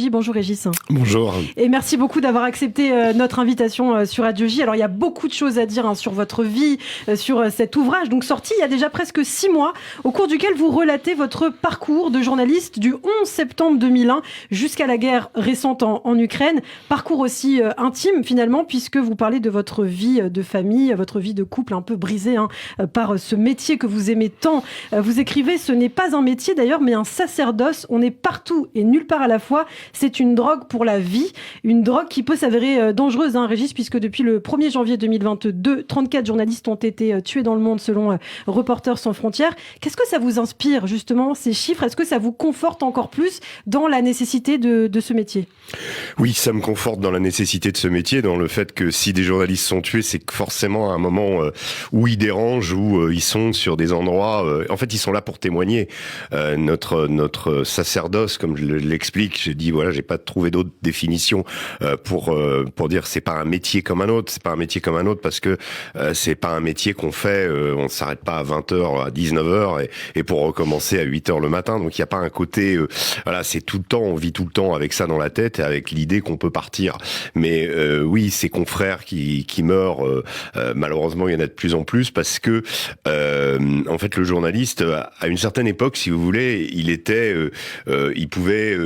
J. Bonjour Régis. Bonjour. Et merci beaucoup d'avoir accepté notre invitation sur Radio J. Alors il y a beaucoup de choses à dire sur votre vie, sur cet ouvrage, donc sorti il y a déjà presque 6 mois, au cours duquel vous relatez votre parcours de journaliste du 11 septembre 2001 jusqu'à la guerre récente en Ukraine. Parcours aussi intime finalement, puisque vous parlez de votre vie de famille, votre vie de couple un peu brisée par ce métier que vous aimez tant. Vous écrivez, ce n'est pas un métier d'ailleurs, mais un sacerdoce. On est partout et nulle part à la fois. C'est une drogue pour la vie. Une drogue qui peut s'avérer dangereuse, Régis, puisque depuis le 1er janvier 2022, 34 journalistes ont été tués dans le monde selon Reporters sans frontières. Qu'est-ce que ça vous inspire, justement, ces chiffres? Est-ce que ça vous conforte encore plus dans la nécessité de ce métier? Oui, ça me conforte dans la nécessité de ce métier, dans le fait que si des journalistes sont tués, c'est forcément un moment où ils dérangent, où ils sont sur des endroits... en fait, ils sont là pour témoigner. Notre sacerdoce, comme je l'explique, j'ai dit, voilà, j'ai pas trouvé d'autre définition pour dire c'est pas un métier comme un autre. C'est pas un métier comme un autre parce que c'est pas un métier qu'on fait, on ne s'arrête pas à 20h, à 19h et pour recommencer à 8h le matin. Donc il n'y a pas un côté... voilà, c'est tout le temps, on vit tout le temps avec ça dans la tête et avec l'idée qu'on peut partir. Mais oui, ces confrères qui meurent, malheureusement, il y en a de plus en plus parce que, en fait, le journaliste, à une certaine époque, si vous voulez, il pouvait,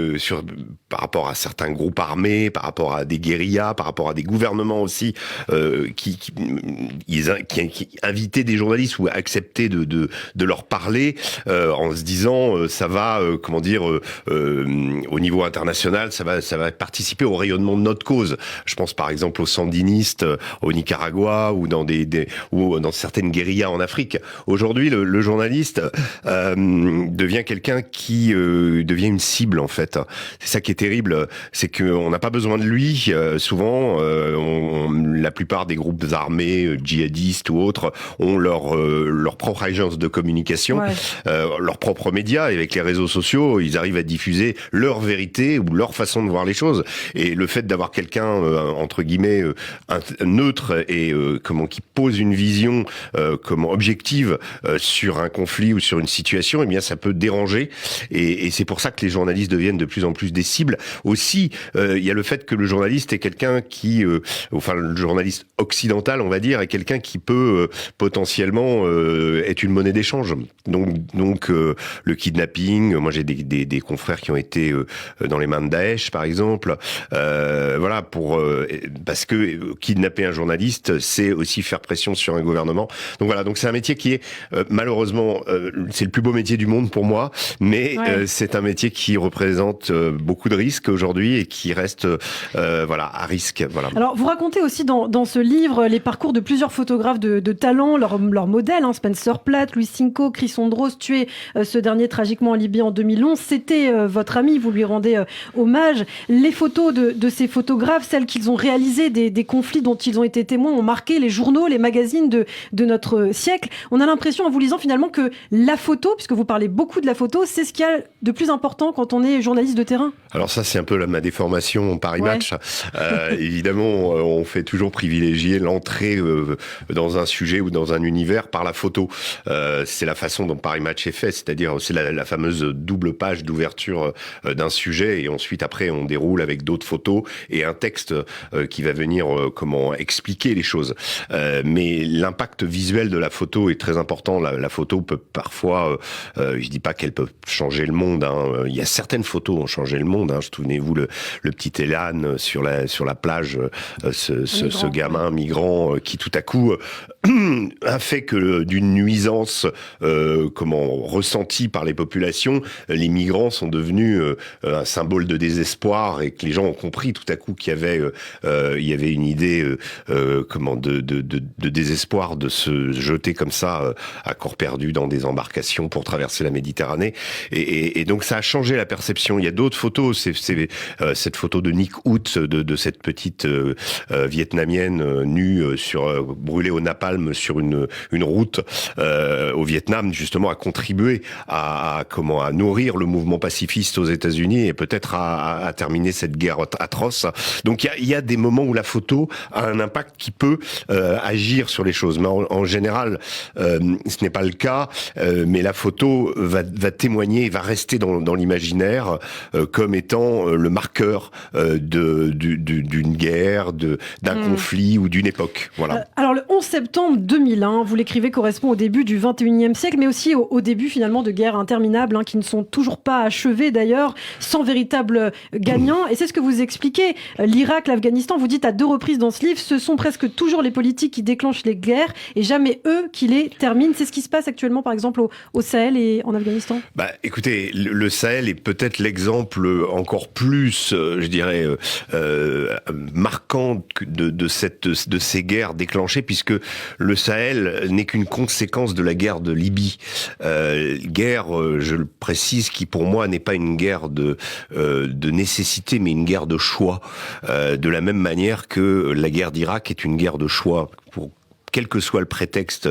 par rapport à certains groupes armés, par rapport à des guérillas, par rapport à des gouvernements aussi, qui invitaient des journalistes ou acceptaient de leur parler, en se disant, ça va, au niveau international, ça va participer au rayonnement de notre cause. Je pense par exemple aux sandinistes au Nicaragua ou ou dans certaines guérillas en Afrique. Aujourd'hui, le journaliste devient quelqu'un qui devient une cible en fait. C'est ça qui est terrible, c'est qu'on n'a pas besoin de lui. Souvent, la plupart des groupes armés, djihadistes ou autres, ont leur propre agence de communication, leurs propres médias, et avec les réseaux sociaux, ils arrivent à diffuser leur vérité ou leur façon de voir les choses. Et le fait d'avoir quelqu'un entre guillemets neutre et qui pose une vision objective sur un conflit ou sur une situation, eh bien ça peut déranger. Et c'est pour ça que les journalistes deviennent de plus en plus des cibles. Aussi, il y a le fait que le journaliste est quelqu'un qui, le journaliste occidental, on va dire, est quelqu'un qui peut potentiellement être une monnaie d'échange. Donc le kidnapping. Moi, j'ai des confrères qui ont été dans les mains de Daesh, par exemple. Parce que kidnapper un journaliste, c'est aussi faire pression sur un gouvernement. Donc voilà, donc c'est un métier qui est malheureusement, c'est le plus beau métier du monde pour moi, mais c'est un métier qui représente beaucoup de risques aujourd'hui et qui reste à risque. Voilà. Alors vous racontez aussi dans ce livre les parcours de plusieurs photographes de talent, leurs modèles, Spencer Platt, Louis Cinco, Chris Ondros, tué ce dernier tragiquement en Libye en 2011. C'était votre ami, vous lui rendez hommage. Les photos de ces photographes, celles qu'ils ont réalisées, des conflits dont ils ont été témoins, ont marqué les journaux, les magazines de notre siècle. On a l'impression, en vous lisant finalement, que la photo, puisque vous parlez beaucoup de la photo, c'est ce qu'il y a de plus important quand on est journaliste de terrain. Alors ça, c'est un peu ma déformation Paris Match. Évidemment, on fait toujours privilégier l'entrée dans un sujet ou dans un univers par la photo. C'est la façon dont Paris Match est fait, c'est-à-dire c'est la fameuse double page d'ouverture d'un sujet et ensuite après on déroule avec d'autres photos et un texte qui va venir expliquer les choses. Mais l'impact visuel de la photo est très important. La photo peut parfois, je dis pas qu'elle peut changer le monde. Il y a certaines photos qui ont changé le monde. Souvenez-vous le petit Elan sur la plage, ce gamin migrant qui tout à coup a fait que d'une nuisance ressentie par les populations, les migrants sont devenus un symbole de désespoir et que les gens ont compris tout à coup qu'il y avait une idée de désespoir de se jeter comme ça à corps perdu dans des embarcations pour traverser la Méditerranée et donc ça a changé la perception. Il y a d'autres photos, c'est cette photo de Nick Out de cette petite vietnamienne nue brûlée au napalm napalm sur une route au Vietnam, justement, a contribué à nourrir le mouvement pacifiste aux États-Unis et peut-être à terminer cette guerre atroce. Donc il y a des moments où la photo a un impact qui peut agir sur les choses, mais en général, ce n'est pas le cas. Mais la photo va témoigner, va rester dans l'imaginaire comme étant le marqueur d'une guerre, d'un conflit ou d'une époque. Voilà. Alors le 11 septembre 2001, vous l'écrivez, correspond au début du 21e siècle, mais aussi au début finalement de guerres interminables qui ne sont toujours pas achevées d'ailleurs, sans véritable gagnant. Et c'est ce que vous expliquez. L'Irak, l'Afghanistan, vous dites à 2 reprises dans ce livre, ce sont presque toujours les politiques qui déclenchent les guerres et jamais eux qui les terminent. C'est ce qui se passe actuellement par exemple au Sahel et en Afghanistan. Écoutez, le Sahel est peut-être l'exemple encore plus, je dirais, marquant de ces guerres déclenchées, puisque le Sahel n'est qu'une conséquence de la guerre de Libye. Guerre, je le précise, qui pour moi n'est pas une guerre de nécessité, mais une guerre de choix. De la même manière que la guerre d'Irak est une guerre de choix, quel que soit le prétexte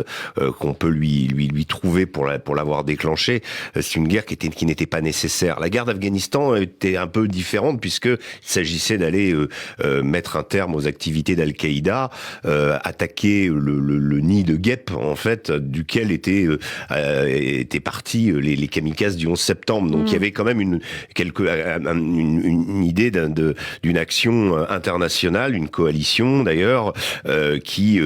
qu'on peut lui trouver pour l'avoir déclenché, c'est une guerre qui n'était pas nécessaire. La guerre d'Afghanistan était un peu différente puisqu'il s'agissait d'aller mettre un terme aux activités d'Al-Qaïda, attaquer le nid de guêpes en fait duquel étaient partis les kamikazes du 11 septembre. Donc il y avait quand même une idée d'une action internationale, une coalition d'ailleurs qui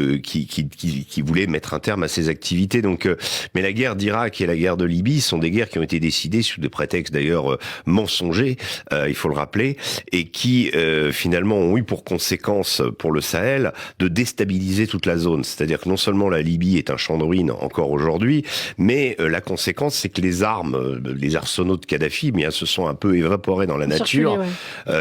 voulait mettre un terme à ces activités. Donc, mais la guerre d'Irak et la guerre de Libye sont des guerres qui ont été décidées sous des prétextes d'ailleurs mensongers, il faut le rappeler, et qui finalement ont eu pour conséquence pour le Sahel de déstabiliser toute la zone. C'est-à-dire que non seulement la Libye est un champ de ruines encore aujourd'hui, mais la conséquence c'est que les armes, les arsenaux de Kadhafi, se sont un peu évaporés dans la nature.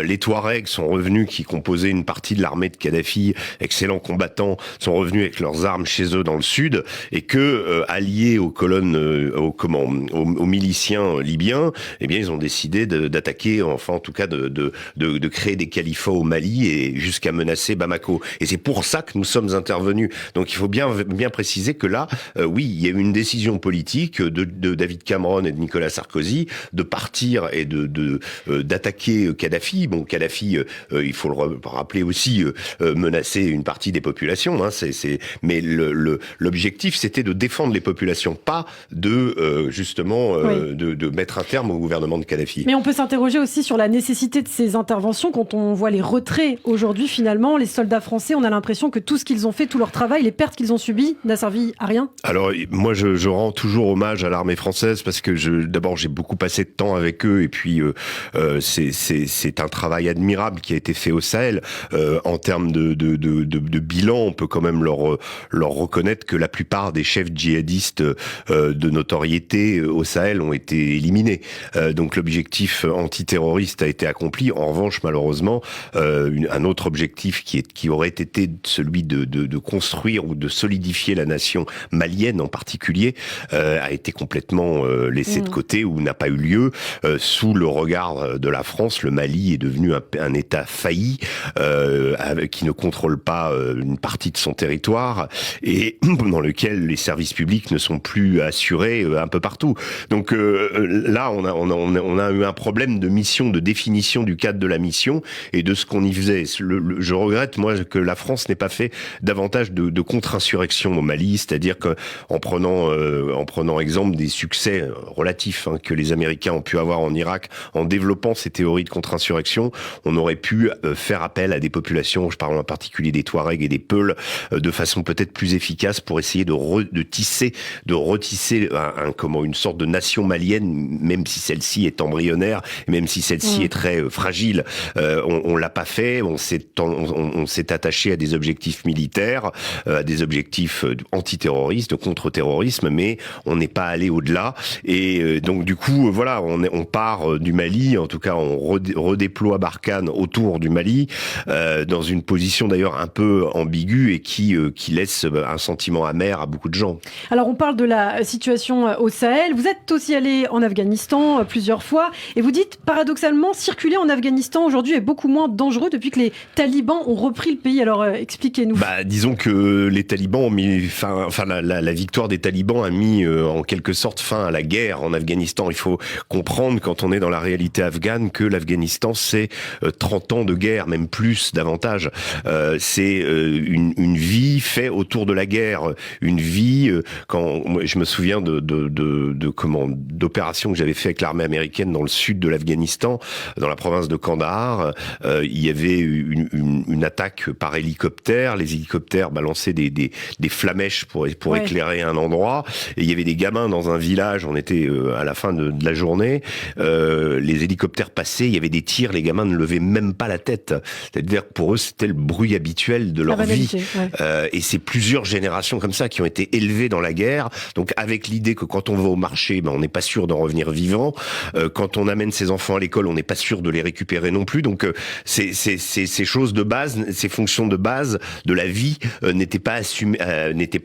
Les Touaregs sont revenus, qui composaient une partie de l'armée de Kadhafi, excellents combattants, sont revenus avec leurs armes chez eux dans le sud, et que alliés aux colonnes, aux miliciens libyens, ils ont décidé d'attaquer, enfin en tout cas de créer des califats au Mali et jusqu'à menacer Bamako. Et c'est pour ça que nous sommes intervenus. Donc il faut bien préciser que là, oui, il y a eu une décision politique de David Cameron et de Nicolas Sarkozy de partir et d'attaquer Kadhafi. Bon, Kadhafi, il faut le rappeler aussi, menaçait une partie des populations. Mais l'objectif, c'était de défendre les populations, pas de mettre un terme au gouvernement de Kadhafi. Mais on peut s'interroger aussi sur la nécessité de ces interventions quand on voit les retraits aujourd'hui. Finalement, les soldats français, on a l'impression que tout ce qu'ils ont fait, tout leur travail, les pertes qu'ils ont subies, n'a servi à rien. Alors moi, je rends toujours hommage à l'armée française parce que d'abord j'ai beaucoup passé de temps avec eux et puis c'est un travail admirable qui a été fait au Sahel. En termes de bilan, on peut quand même leur reconnaître que la plupart des chefs djihadistes de notoriété au Sahel ont été éliminés. Donc l'objectif antiterroriste a été accompli. En revanche, malheureusement, un autre objectif qui aurait été celui de construire ou de solidifier la nation malienne en particulier a été complètement laissé de côté ou n'a pas eu lieu. Sous le regard de la France, le Mali est devenu un État failli qui ne contrôle pas une partie de son territoire et dans lequel les services publics ne sont plus assurés un peu partout. Donc là, on a eu un problème de mission, de définition du cadre de la mission et de ce qu'on y faisait. Je regrette, moi, que la France n'ait pas fait davantage de contre-insurrection au Mali, c'est-à-dire qu'en prenant exemple des succès relatifs que les Américains ont pu avoir en Irak, en développant ces théories de contre-insurrection, on aurait pu faire appel à des populations, je parle en particulier des Touaregs et des Peuls, de façon peut-être plus efficace pour essayer de retisser une sorte de nation malienne, même si celle-ci est embryonnaire, même si celle-ci est très fragile. On l'a pas fait, on s'est attaché à des objectifs militaires, à des objectifs antiterroristes, de contre-terrorisme, mais on n'est pas allé au-delà. Et donc du coup, voilà, on part du Mali, en tout cas on redéploie Barkhane autour du Mali, dans une position d'ailleurs un peu ambiguë et qui laisse un sentiment amer à beaucoup de gens. Alors on parle de la situation au Sahel. Vous êtes aussi allé en Afghanistan plusieurs fois et vous dites paradoxalement circuler en Afghanistan aujourd'hui est beaucoup moins dangereux depuis que les talibans ont repris le pays. Alors expliquez-nous. Disons que les talibans ont mis la victoire des talibans a mis en quelque sorte fin à la guerre en Afghanistan. Il faut comprendre quand on est dans la réalité afghane que l'Afghanistan c'est 30 ans de guerre, même plus, davantage. C'est une vie faite autour de la guerre, une vie moi, je me souviens d'opérations que j'avais fait avec l'armée américaine dans le sud de l'Afghanistan, dans la province de Kandahar. Il y avait une attaque par hélicoptère. Les hélicoptères balançaient des flamèches pour éclairer un endroit. Et il y avait des gamins dans un village. On était à la fin de la journée. Les hélicoptères passaient. Il y avait des tirs. Les gamins ne levaient même pas la tête. C'est-à-dire que pour eux, c'était le bruit habituel de leur vie. Et c'est plusieurs générations comme ça qui ont été élevées dans la guerre. Donc avec l'idée que quand on va au marché, on n'est pas sûr d'en revenir vivant. Quand on amène ses enfants à l'école, on n'est pas sûr de les récupérer non plus. Donc ces choses de base, ces fonctions de base de la vie n'étaient pas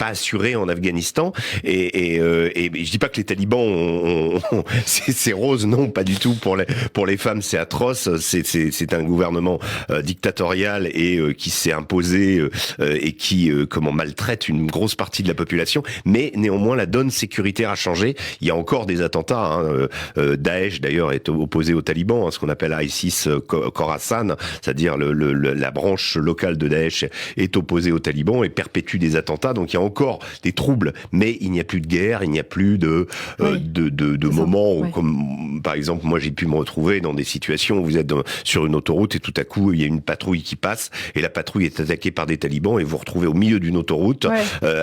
assurées en Afghanistan. Et je dis pas que les talibans c'est rose, non, pas du tout. Pour les femmes, c'est atroce. C'est un gouvernement dictatorial et qui s'est imposé et qui maltraite une grosse partie de la population. Mais néanmoins, la donne sécuritaire a changé. Il y a encore des attentats. Daesh, d'ailleurs, est opposé aux talibans, ce qu'on appelle ISIS Khorasan, c'est-à-dire la branche locale de Daesh est opposée aux talibans et perpétue des attentats. Donc il y a encore des troubles, mais il n'y a plus de guerre, il n'y a plus de moments où, comme par exemple, moi j'ai pu me retrouver dans des situations où vous êtes sur une autoroute et tout à coup il y a une patrouille qui passe et la patrouille est attaquée par des talibans et vous vous retrouvez au milieu d'une autoroute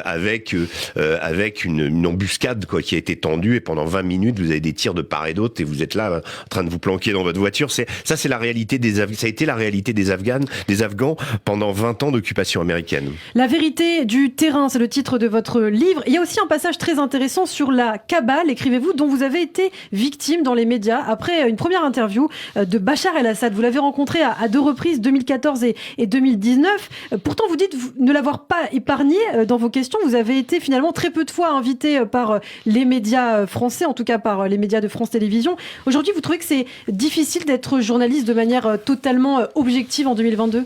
avec une embuscade qui a été tendue et pendant 20 minutes vous avez des tirs de part et d'autre et vous êtes là en train de vous planquer dans votre voiture. C'est la réalité ça a été la réalité des Afghans pendant 20 ans d'occupation américaine. La vérité du terrain, c'est le titre de votre livre. Il y a aussi un passage très intéressant sur la cabale, écrivez-vous, dont vous avez été victime dans les médias après une première interview de Bachar el-Assad. Vous l'avez rencontré à 2 reprises, 2014 et 2019. Pourtant, vous dites ne l'avoir pas épargné dans vos questions. Vous avez été finalement très peu de fois invité par les médias français, en tout cas par les médias de France Télévisions. Aujourd'hui, vous trouvez que c'est difficile d'être journaliste de manière totalement objective en 2022 ?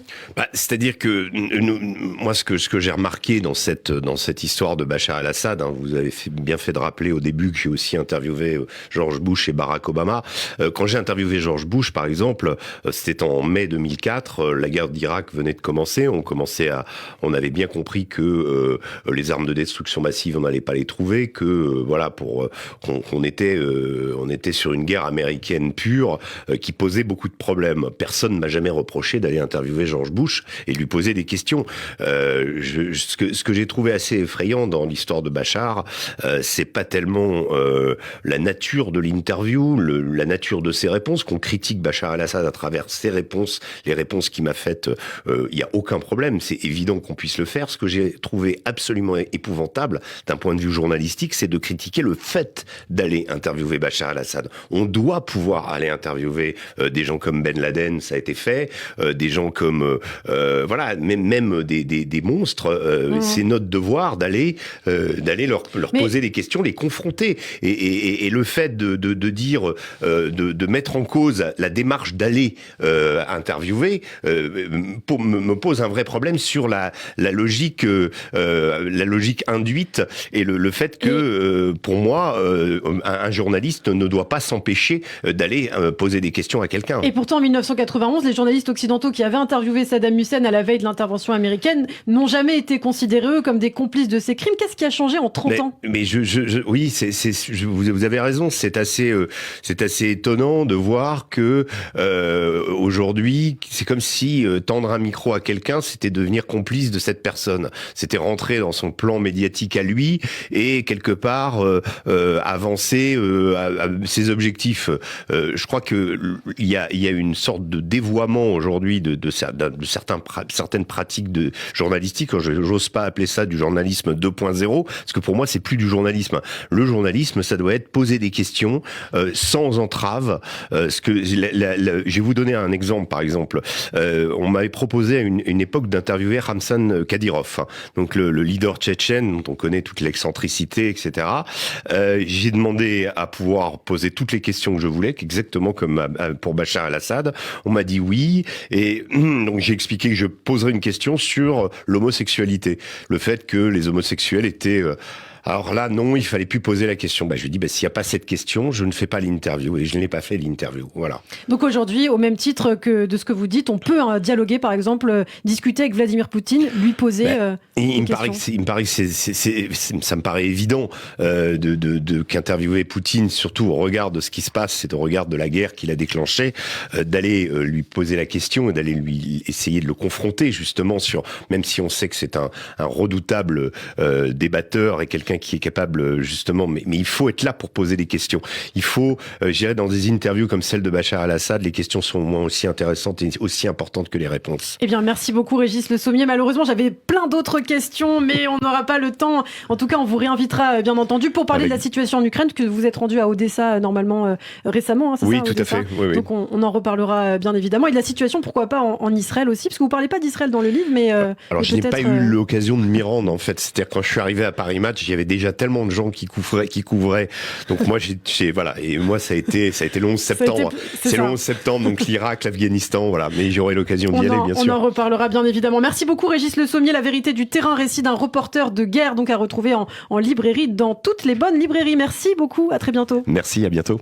C'est-à-dire que moi, ce que j'ai remarqué dans cette histoire de Bachar el-Assad, vous avez bien fait de rappeler au début que j'ai aussi interviewé George Bush et Barack Obama. Quand j'ai interviewé George Bush, par exemple, c'était en mai 2004, la guerre d'Irak venait de commencer. On avait bien compris que les armes de destruction massive, on n'allait pas les trouver, que qu'on était sur une guerre américaine pure qui posait beaucoup de problèmes. Personne ne m'a jamais reproché d'aller interviewer George Bush et lui poser des questions. Ce que j'ai trouvé assez effrayant dans l'histoire de Bachar, c'est pas tellement la nature de l'interview, la nature de ses réponses, qu'on critique Bachar el-Assad à travers ses réponses, les réponses qu'il m'a faites, il y a aucun problème, c'est évident qu'on puisse le faire. Ce que j'ai trouvé absolument épouvantable d'un point de vue journalistique, c'est de critiquer le fait d'aller interviewer Bachar el-Assad. On doit pouvoir aller interviewer des gens comme Ben Laden, ça a été fait, des gens comme même des monstres. C'est notre devoir d'aller leur poser des questions, les confronter. Et le fait de dire, de mettre en cause la démarche d'aller interviewer me pose un vrai problème sur la logique induite et le fait que pour moi un journaliste ne doit pas s'empêcher d'aller poser des questions à quelqu'un. Et pourtant en 1991, les journalistes occidentaux qui avaient interviewé Saddam Hussein à la veille de l'intervention américaine n'ont jamais été considérés eux comme des complices de ces crimes. Qu'est-ce qui a changé en 30 ans ? Mais oui, vous avez raison. C'est assez étonnant de voir que aujourd'hui, c'est comme si tendre un micro à quelqu'un, c'était devenir complice de cette personne. C'était rentrer dans son plan médiatique à lui et quelque part avancer à ses objectifs. Je crois que il y a une sorte de dévoiement aujourd'hui de certaines pratiques de journalistique. J'ose pas appeler ça du journalisme 2.0 parce que pour moi c'est plus du journalisme. Le journalisme, ça doit être poser des questions sans entrave. Je vais vous donner un exemple. Par exemple, on m'avait proposé à une époque d'interviewer Ramzan Kadyrov. Kadyrov, donc le leader tchétchène dont on connaît toute l'excentricité, etc. J'ai demandé à pouvoir poser toutes les questions que je voulais, exactement comme pour Bachar el-Assad. On m'a dit oui, et donc j'ai expliqué que je poserais une question sur l'homosexualité, le fait que les homosexuels étaient... Alors là, non, il fallait plus poser la question. Je lui dis, s'il n'y a pas cette question, je ne fais pas l'interview. Et je ne l'ai pas fait, l'interview. Voilà. Donc aujourd'hui, au même titre que de ce que vous dites, on peut dialoguer, par exemple, discuter avec Vladimir Poutine, lui poser il me paraît que ça me paraît évident qu'interviewer Poutine, surtout au regard de ce qui se passe, c'est au regard de la guerre qu'il a déclenchée, d'aller lui poser la question et d'aller lui essayer de le confronter, justement, même si on sait que c'est un redoutable débatteur et quelqu'un qui est capable, justement, mais il faut être là pour poser des questions. Il faut, dans des interviews comme celle de Bachar el-Assad, les questions sont au moins aussi intéressantes et aussi importantes que les réponses. Eh bien, merci beaucoup Régis Le Sommier. Malheureusement, j'avais plein d'autres questions, mais on n'aura pas le temps. En tout cas, on vous réinvitera, bien entendu, pour parler de la situation en Ukraine, que vous êtes rendu à Odessa, normalement, récemment, c'est oui, ça, tout Odessa. à fait. Oui, oui. Donc, on en reparlera, bien évidemment. Et de la situation, pourquoi pas, en Israël aussi, parce que vous parlez pas d'Israël dans le livre, mais... Alors, je n'ai pas eu l'occasion de m'y rendre, en fait. C'est-à-dire, quand je suis arrivé à Paris Match, il y avait déjà tellement de gens qui couvraient. Donc, moi, voilà. Et moi, ça a été le 11 septembre. C'est le 11 septembre, donc l'Irak, l'Afghanistan, voilà. Mais j'aurai l'occasion d'y aller, bien sûr. On en reparlera, bien évidemment. Merci beaucoup, Régis Le Sommier. La vérité du terrain, récit d'un reporter de guerre, donc à retrouver en librairie, dans toutes les bonnes librairies. Merci beaucoup. À très bientôt. Merci, à bientôt.